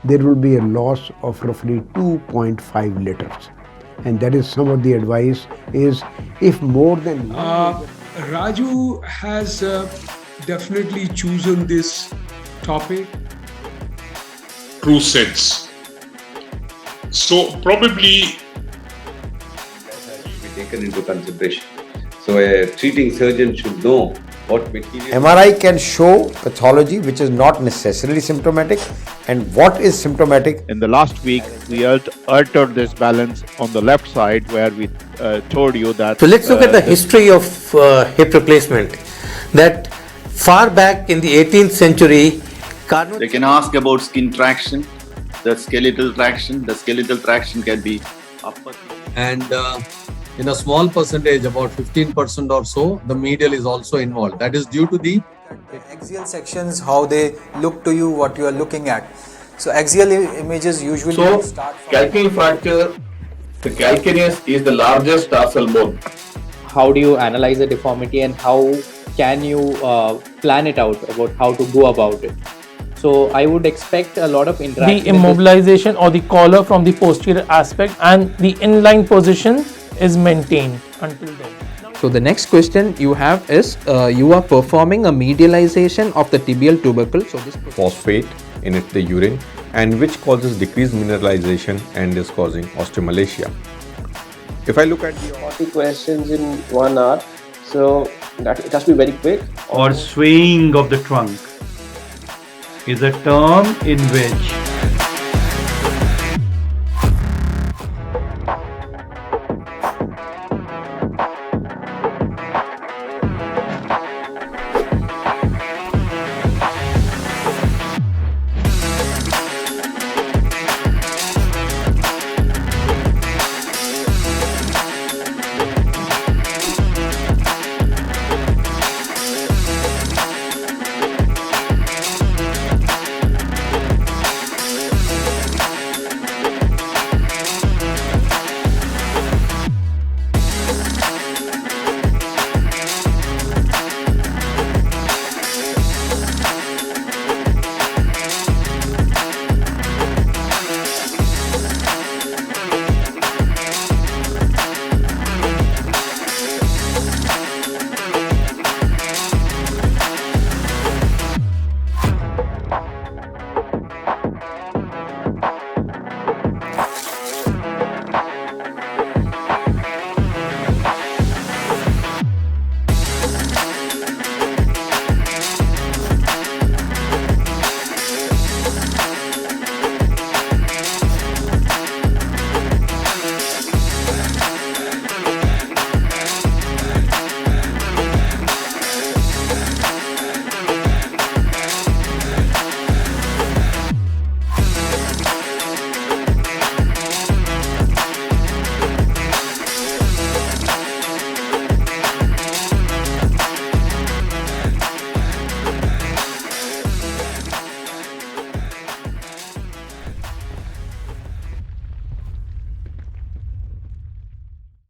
there will be a loss of roughly 2.5 liters. And that is some of the advice is if more than Raju has definitely chosen this topic. True sense. So probably be taken into consideration. So a treating surgeon should know what material. MRI can show pathology which is not necessarily symptomatic and what is symptomatic. In the last week, we altered this balance on the left side where we told you that... So let's look at the history of hip replacement. That far back in the 18th century, they can ask about skin traction, the skeletal traction. The skeletal traction can be upper. And in a small percentage, about 15% or so, the medial is also involved. That is due to the axial sections, how they look to you, what you are looking at. So axial images usually start from calcaneal fracture. The calcaneus is the largest tarsal bone. How do you analyze a deformity and how can you plan it out about how to go about it? So I would expect a lot of interaction. The immobilization or the collar from the posterior aspect and the inline position is maintained until then. So the next question you have is you are performing a medialization of the tibial tubercle. So this phosphate in the urine and which causes decreased mineralization and is causing osteomalacia. If I look at the 40 questions in 1 hour, so that it has to be very quick. Or swaying of the trunk is a term in which